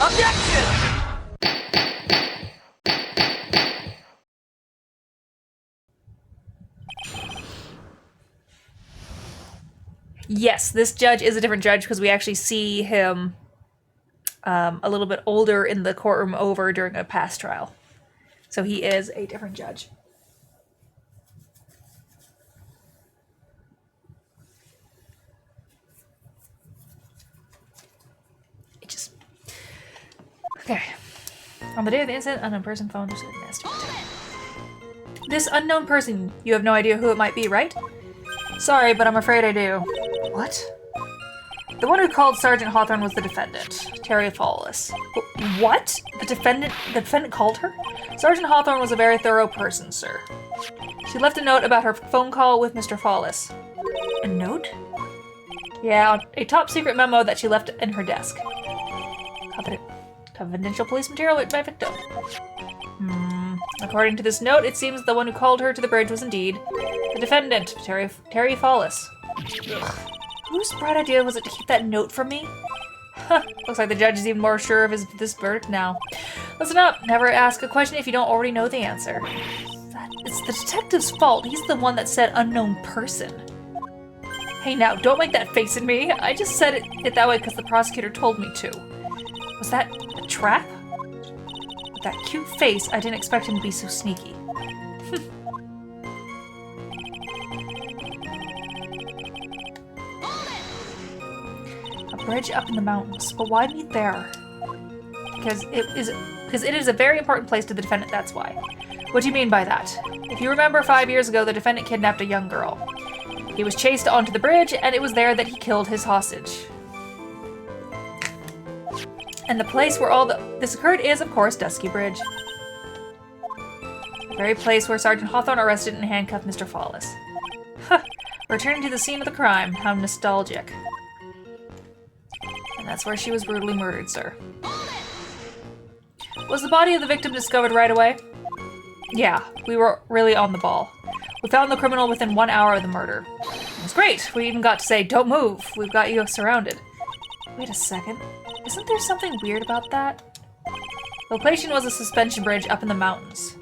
Objection! Yes, this judge is a different judge because we actually see him a little bit older in the courtroom over during a past trial. So he is a different judge. Okay. On the day of the incident, unknown person found us an estimate. This unknown person, you have no idea who it might be, right? Sorry, but I'm afraid I do. What? The one who called Sergeant Hawthorne was the defendant, Terry Fawless. What? The defendant called her? Sergeant Hawthorne was a very thorough person, sir. She left a note about her phone call with Mr. Fawless. A note? Yeah, a top secret memo that she left in her desk. Confidential police material written by victim. According to this note, it seems the one who called her to the bridge was indeed the defendant, Terry Fawless. Ugh. Whose bright idea was it to keep that note from me? Looks like the judge is even more sure of this verdict now. Listen up. Never ask a question if you don't already know the answer. It's the detective's fault. He's the one that said unknown person. Hey now, don't make that face at me. I just said it that way because the prosecutor told me to. Was that a trap? With that cute face, I didn't expect him to be so sneaky. A bridge up in the mountains, but why meet there? Because it is a very important place to the defendant, that's why. What do you mean by that? If you remember, 5 years ago, the defendant kidnapped a young girl. He was chased onto the bridge, and it was there that he killed his hostage. And the place where all this occurred is, of course, Dusky Bridge. The very place where Sergeant Hawthorne arrested and handcuffed Mr. Fawless. Huh. Returning to the scene of the crime. How nostalgic. And that's where she was brutally murdered, sir. Was the body of the victim discovered right away? Yeah, we were really on the ball. We found the criminal within 1 hour of the murder. It was great. We even got to say, "Don't move. We've got you surrounded." Wait a second. Isn't there something weird about that? The location was a suspension bridge up in the mountains.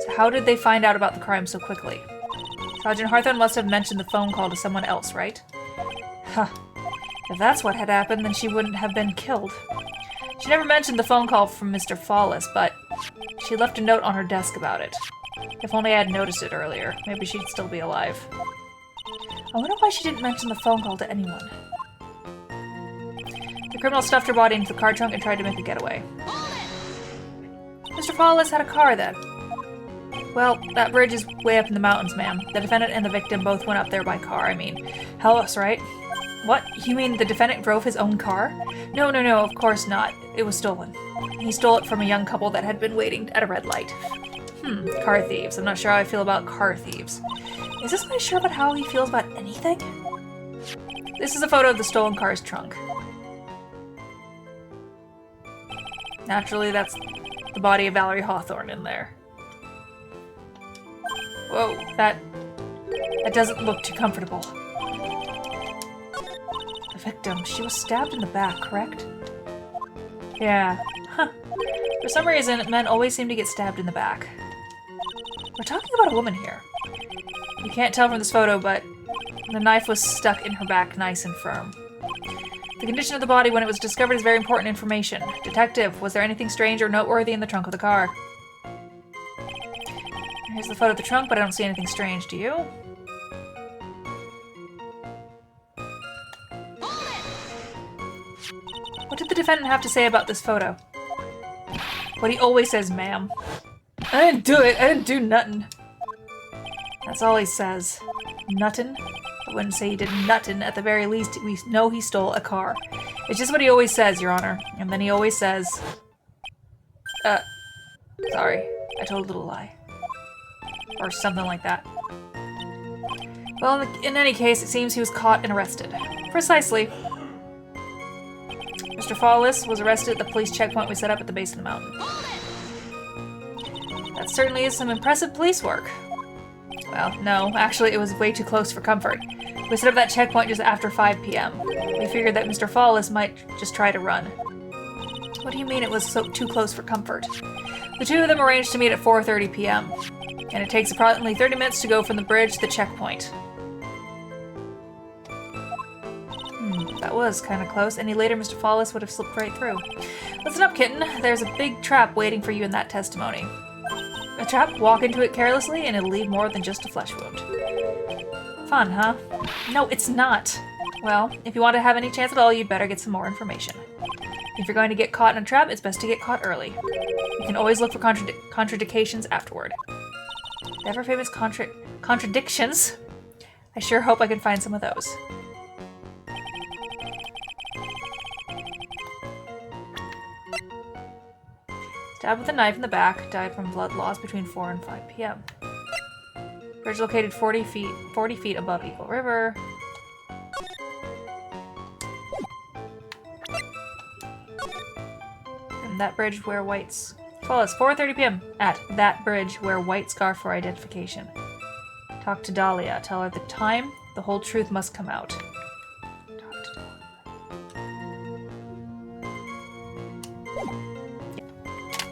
So how did they find out about the crime so quickly? Sergeant Hawthorne must have mentioned the phone call to someone else, right? Huh. If that's what had happened, then she wouldn't have been killed. She never mentioned the phone call from Mr. Fawless, but she left a note on her desk about it. If only I had noticed it earlier. Maybe she'd still be alive. I wonder why she didn't mention the phone call to anyone. The criminal stuffed her body into the car trunk and tried to make a getaway. Mr. Fawless had a car then. Well, that bridge is way up in the mountains, ma'am. The defendant and the victim both went up there by car. I mean, hell us, right? What? You mean the defendant drove his own car? No, of course not. It was stolen. He stole it from a young couple that had been waiting at a red light. Car thieves. I'm not sure how I feel about car thieves. Is this guy sure about how he feels about anything? This is a photo of the stolen car's trunk. Naturally, that's the body of Valerie Hawthorne in there. Whoa, that doesn't look too comfortable. The victim, she was stabbed in the back, correct? Yeah. Huh. For some reason, men always seem to get stabbed in the back. We're talking about a woman here. You can't tell from this photo, but the knife was stuck in her back nice and firm. The condition of the body when it was discovered is very important information. Detective, was there anything strange or noteworthy in the trunk of the car? Here's the photo of the trunk, but I don't see anything strange. Do you? What did the defendant have to say about this photo? What he always says, ma'am. I didn't do it. I didn't do nothing. That's all he says. Nuttin'? I wouldn't say he did nuttin'. At the very least, we know he stole a car. It's just what he always says, Your Honor. And then he always says... sorry. I told a little lie. Or something like that. Well, in any case, it seems he was caught and arrested. Precisely. Mr. Fawless was arrested at the police checkpoint we set up at the base of the mountain. That certainly is some impressive police work. Well, no, actually it was way too close for comfort. We set up that checkpoint just after 5 p.m. We figured that Mr. Fawless might just try to run. What do you mean it was too close for comfort? The two of them arranged to meet at 4:30 p.m. And it takes approximately 30 minutes to go from the bridge to the checkpoint. That was kind of close. Any later, Mr. Flawless would have slipped right through. Listen up, kitten. There's a big trap waiting for you in that testimony. A trap? Walk into it carelessly and it'll leave more than just a flesh wound. Fun, huh? No, it's not. Well, if you want to have any chance at all, you'd better get some more information. If you're going to get caught in a trap, it's best to get caught early. You can always look for contradictions afterward. Ever famous contradictions? I sure hope I can find some of those. Stabbed with a knife in the back, died from blood loss between 4 and 5 p.m. Bridge located 40 feet above Eagle River. And that bridge where White's... Well, it's 4:30 p.m. at that bridge where White scarf for identification. Talk to Dahlia. Tell her the time. The whole truth must come out. Talk to Dahlia.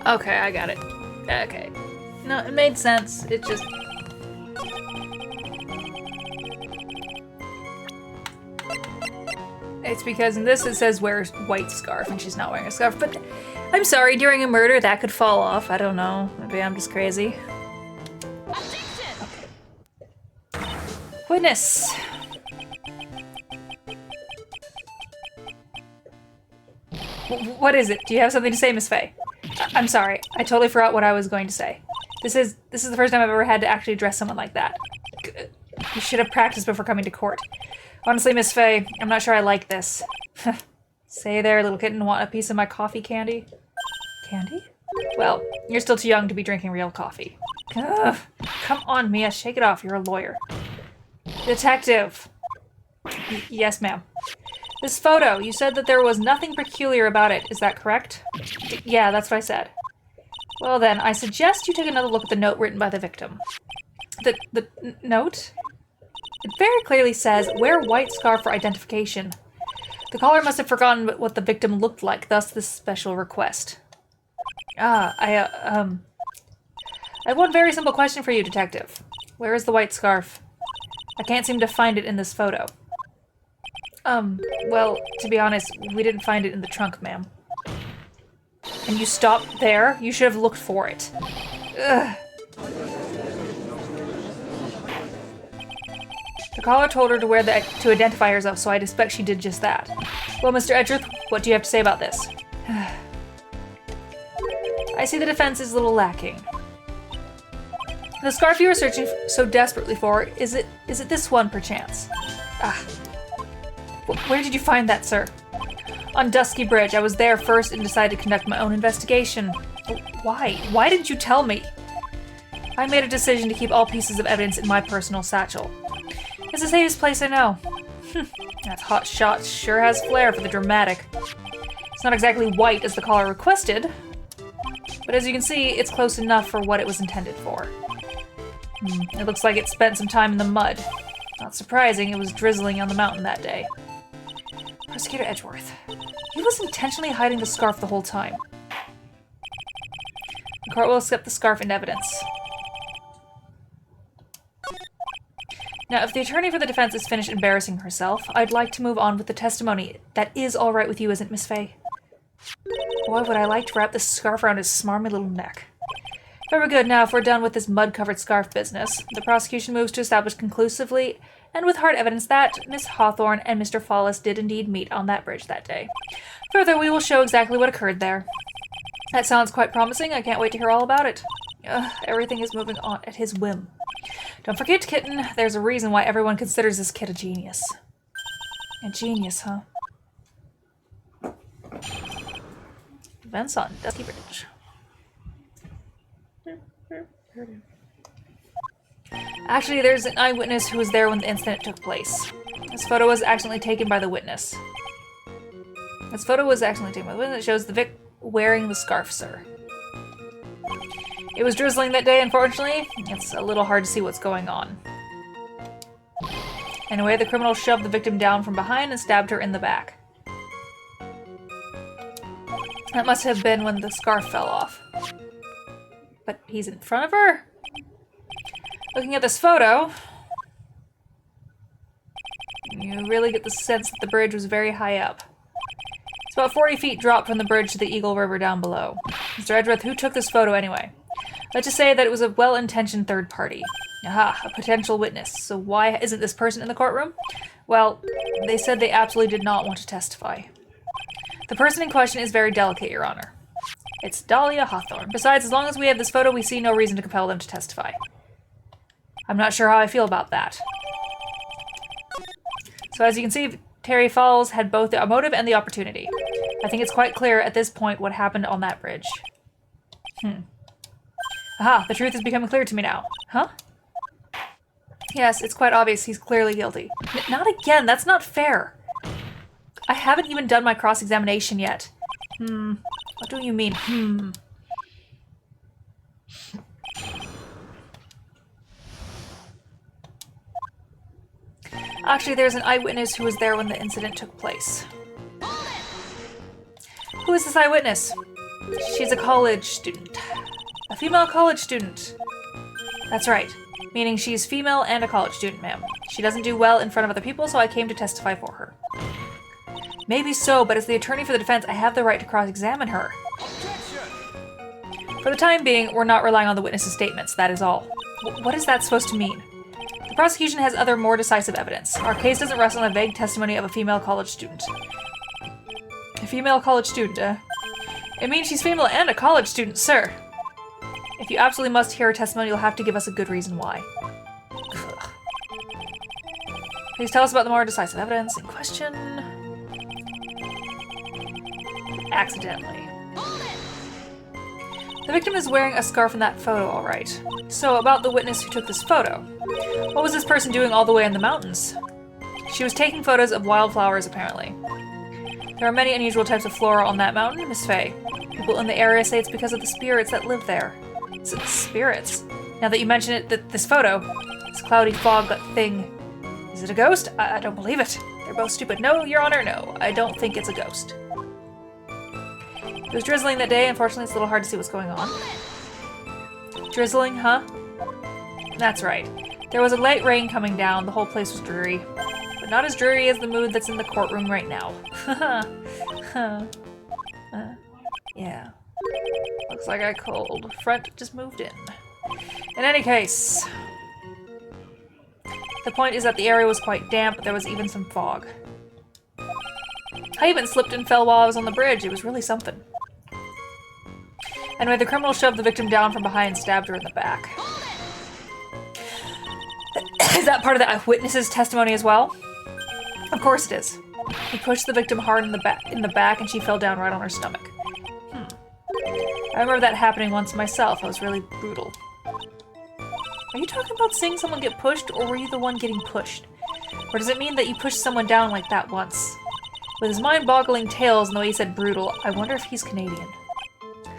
Okay, I got it. Okay. No, it made sense. It just... It's because in this it says wear white scarf and she's not wearing a scarf, but I'm sorry, during a murder that could fall off. I don't know. Maybe I'm just crazy. Okay. Witness! What is it? Do you have something to say, Miss Faye? I'm sorry. I totally forgot what I was going to say. This is the first time I've ever had to actually address someone like that. You should have practiced before coming to court. Honestly, Miss Faye, I'm not sure I like this. Say there, little kitten, want a piece of my coffee candy? Candy? Well, you're still too young to be drinking real coffee. Ugh. Come on, Mia, shake it off. You're a lawyer. Detective. Yes, ma'am. This photo, you said that there was nothing peculiar about it. Is that correct? Yeah, that's what I said. Well then, I suggest you take another look at the note written by the victim. The note? It very clearly says, wear white scarf for identification. The caller must have forgotten what the victim looked like, thus this special request. I have one very simple question for you, Detective. Where is the white scarf? I can't seem to find it in this photo. Well, to be honest, we didn't find it in the trunk, ma'am. And you stopped there? You should have looked for it. Ugh. The caller told her to wear to identify herself, so I'd expect she did just that. Well, Mr. Edgeworth, what do you have to say about this? I see the defense is a little lacking. The scarf you were searching so desperately for, is it this one, perchance? Where did you find that, sir? On Dusky Bridge. I was there first and decided to conduct my own investigation. Why? Why didn't you tell me? I made a decision to keep all pieces of evidence in my personal satchel. It's the safest place I know. That hot shot sure has flair for the dramatic. It's not exactly white as the caller requested, but as you can see, it's close enough for what it was intended for. It looks like it spent some time in the mud. Not surprising, it was drizzling on the mountain that day. Prosecutor Edgeworth. He was intentionally hiding the scarf the whole time. The court will accept the scarf in evidence. Now, if the attorney for the defense is finished embarrassing herself, I'd like to move on with the testimony. That is all right with you, isn't it, Miss Faye? Boy, would I like to wrap this scarf around his smarmy little neck. Very good. Now, if we're done with this mud-covered scarf business, the prosecution moves to establish conclusively and with hard evidence that Miss Hawthorne and Mr. Flawless did indeed meet on that bridge that day. Further, we will show exactly what occurred there. That sounds quite promising. I can't wait to hear all about it. Everything is moving on at his whim. Don't forget, kitten, there's a reason why everyone considers this kid a genius. A genius, huh? Events on Dusky Bridge. Actually, there's an eyewitness who was there when the incident took place. This photo was accidentally taken by the witness. It shows the Vic wearing the scarf, sir. It was drizzling that day, unfortunately. It's a little hard to see what's going on. Anyway, the criminal shoved the victim down from behind and stabbed her in the back. That must have been when the scarf fell off. But he's in front of her? Looking at this photo, you really get the sense that the bridge was very high up. It's about 40 feet drop from the bridge to the Eagle River down below. Mr. Edgeworth, who took this photo anyway? Let's just say that it was a well-intentioned third party. Aha, a potential witness. So why isn't this person in the courtroom? Well, they said they absolutely did not want to testify. The person in question is very delicate, Your Honor. It's Dahlia Hawthorne. Besides, as long as we have this photo, we see no reason to compel them to testify. I'm not sure how I feel about that. So as you can see, Terry Falls had both the motive and the opportunity. I think it's quite clear at this point what happened on that bridge. Aha, the truth is becoming clear to me now. Huh? Yes, it's quite obvious he's clearly guilty. Not again, that's not fair. I haven't even done my cross-examination yet. What do you mean, Actually, there's an eyewitness who was there when the incident took place. Who is this eyewitness? She's a college student. A female college student. That's right. Meaning she's female and a college student, ma'am. She doesn't do well in front of other people, so I came to testify for her. Maybe so, but as the attorney for the defense, I have the right to cross-examine her. For the time being, we're not relying on the witness's statements, that is all. What is that supposed to mean? The prosecution has other, more decisive evidence. Our case doesn't rest on a vague testimony of a female college student. A female college student, It means she's female and a college student, sir. If you absolutely must hear her testimony, you'll have to give us a good reason why. Ugh. Please tell us about the more decisive evidence in question. Accidentally. The victim is wearing a scarf in that photo, all right. So, about the witness who took this photo. What was this person doing all the way in the mountains? She was taking photos of wildflowers, apparently. There are many unusual types of flora on that mountain, Miss Faye. People in the area say it's because of the spirits that live there. Spirits? Now that you mention it, this photo, this cloudy fog, that thing, is it a ghost? I don't believe it. They're both stupid. No, Your Honor, no. I don't think it's a ghost. It was drizzling that day. Unfortunately, it's a little hard to see what's going on. Drizzling, huh? That's right. There was a light rain coming down. The whole place was dreary. But not as dreary as the mood that's in the courtroom right now. Yeah. Looks like I called. Front just moved in. In any case, the point is that the area was quite damp, but there was even some fog. I even slipped and fell while I was on the bridge. It was really something. Anyway, the criminal shoved the victim down from behind and stabbed her in the back. Is that part of the eyewitness's testimony as well? Of course it is. He pushed the victim hard in the back and she fell down right on her stomach. I remember that happening once myself. It was really brutal. Are you talking about seeing someone get pushed, or were you the one getting pushed? Or does it mean that you pushed someone down like that once? With his mind-boggling tales and the way he said brutal, I wonder if he's Canadian.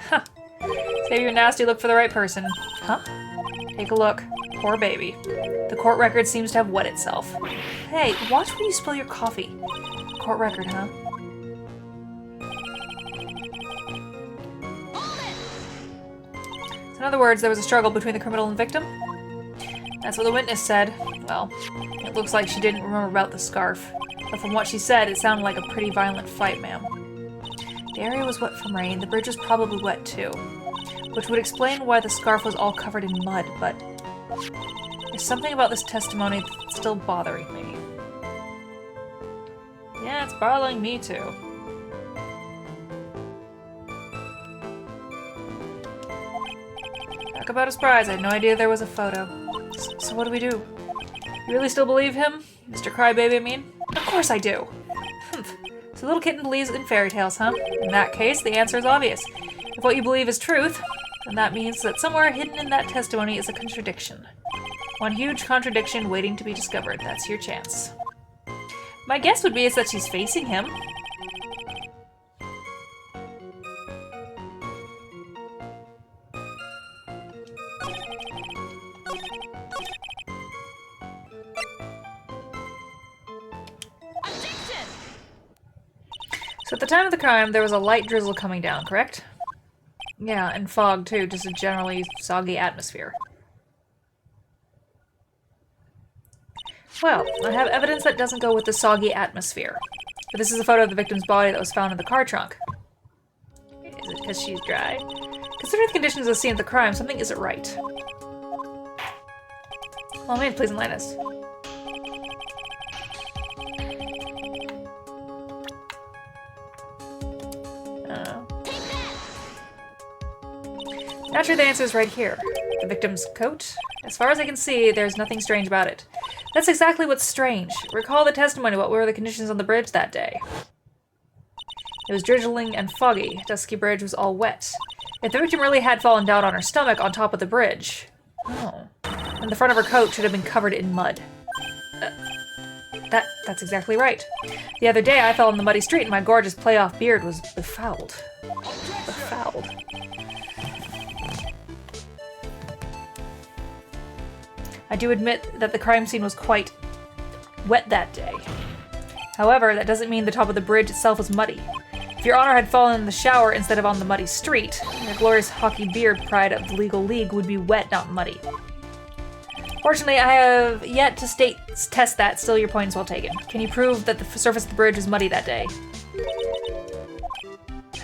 Huh. Save your nasty look for the right person. Huh? Take a look. Poor baby. The court record seems to have wet itself. Hey, watch when you spill your coffee. Court record, huh? So in other words, there was a struggle between the criminal and victim? That's what the witness said. Well, it looks like she didn't remember about the scarf. But from what she said, it sounded like a pretty violent fight, ma'am. The area was wet from rain. The bridge was probably wet too. Which would explain why the scarf was all covered in mud, but there's something about this testimony that's still bothering me. Yeah, it's bothering me too. Talk about a surprise. I had no idea there was a photo. So what do we do? You really still believe him? Mr. Crybaby, I mean? Of course I do. So little kitten believes in fairy tales, huh? In that case, the answer is obvious. If what you believe is truth, then that means that somewhere hidden in that testimony is a contradiction. One huge contradiction waiting to be discovered. That's your chance. My guess would be is that she's facing him. So at the time of the crime, there was a light drizzle coming down, correct? Yeah, and fog too, just a generally soggy atmosphere. Well, I have evidence that doesn't go with the soggy atmosphere. But this is a photo of the victim's body that was found in the car trunk. Is it because she's dry? Considering the conditions as seen at the crime, something isn't right. Well, maybe please enlighten us. Naturally, the answer is right here. The victim's coat? As far as I can see, there's nothing strange about it. That's exactly what's strange. Recall the testimony. What were the conditions on the bridge that day? It was drizzling and foggy. Dusky bridge was all wet. If the victim really had fallen down on her stomach on top of the bridge... Oh. And the front of her coat should have been covered in mud. That's exactly right. The other day I fell in the muddy street and my gorgeous playoff beard was befouled. Befouled. I do admit that the crime scene was quite wet that day. However, that doesn't mean the top of the bridge itself was muddy. If Your Honor had fallen in the shower instead of on the muddy street, your glorious hockey beard pride of the legal league would be wet, not muddy. Fortunately, I have yet to test that, still your point is well taken. Can you prove that the surface of the bridge was muddy that day?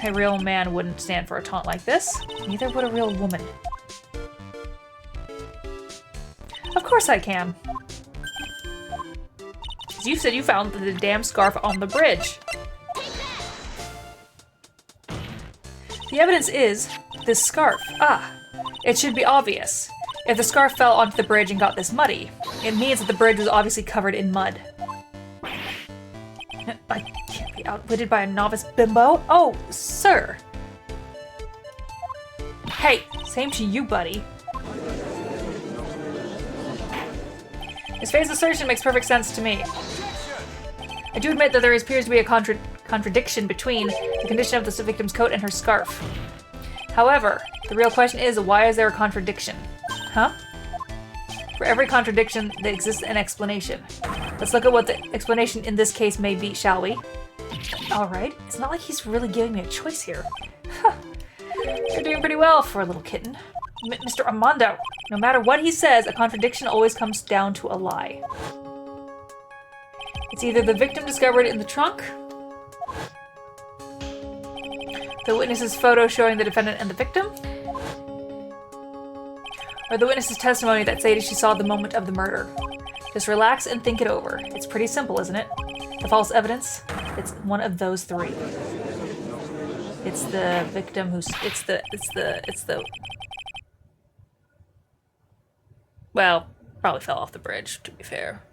A real man wouldn't stand for a taunt like this. Neither would a real woman. Of course I can. You said you found the damn scarf on the bridge. The evidence is this scarf. Ah, it should be obvious. If the scarf fell onto the bridge and got this muddy, it means that the bridge was obviously covered in mud. I can't be outwitted by a novice bimbo. Oh, sir. Hey, same to you, buddy. This phase assertion makes perfect sense to me. I do admit that there appears to be a contradiction between the condition of the victim's coat and her scarf. However, the real question is, why is there a contradiction? Huh? For every contradiction, there exists an explanation. Let's look at what the explanation in this case may be, shall we? Alright, it's not like he's really giving me a choice here. Huh. You're doing pretty well for a little kitten. Mr. Armando, no matter what he says, a contradiction always comes down to a lie. It's either the victim discovered in the trunk, the witness's photo showing the defendant and the victim, or the witness's testimony that stated she saw the moment of the murder. Just relax and think it over. It's pretty simple, isn't it? The false evidence, it's one of those three. It's the victim who's, well, probably fell off the bridge, to be fair.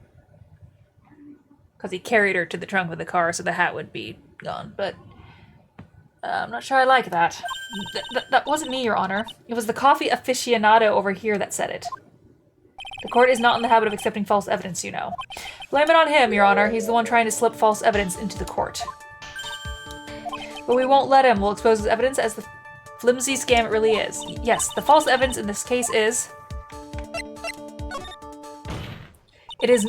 Because he carried her to the trunk of the car so the hat would be gone, but I'm not sure I like that. That wasn't me, Your Honor. It was the coffee aficionado over here that said it. The court is not in the habit of accepting false evidence, you know. Blame it on him, Your Honor. He's the one trying to slip false evidence into the court. But we won't let him. We'll expose his evidence as the flimsy scam it really is. Yes, the false evidence in this case is... It is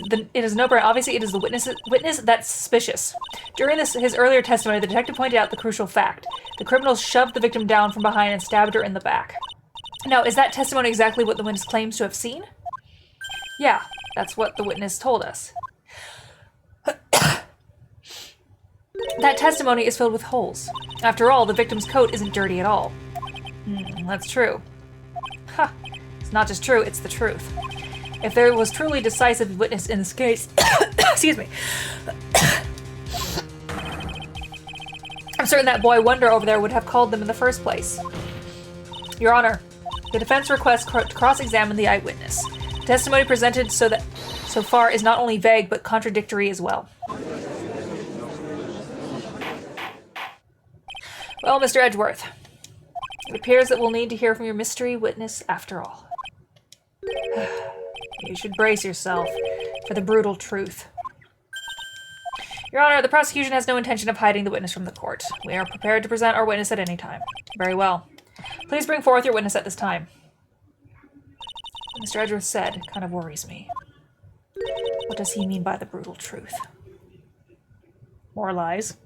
no brainer. Obviously, it is the witness that's suspicious. During his earlier testimony, the detective pointed out the crucial fact. The criminal shoved the victim down from behind and stabbed her in the back. Now, is that testimony exactly what the witness claims to have seen? Yeah, that's what the witness told us. That testimony is filled with holes. After all, the victim's coat isn't dirty at all. That's true. Huh. It's not just true, it's the truth. If there was truly decisive witness in this case, excuse me, I'm certain that boy Wonder over there would have called them in the first place. Your Honor, the defense requests to cross-examine the eyewitness. The testimony presented so far is not only vague, but contradictory as well. Well, Mr. Edgeworth, it appears that we'll need to hear from your mystery witness after all. You should brace yourself for the brutal truth. Your Honor, the prosecution has no intention of hiding the witness from the court. We are prepared to present our witness at any time. Very well. Please bring forth your witness at this time. What Mr. Edgeworth said kind of worries me. What does he mean by the brutal truth? More lies?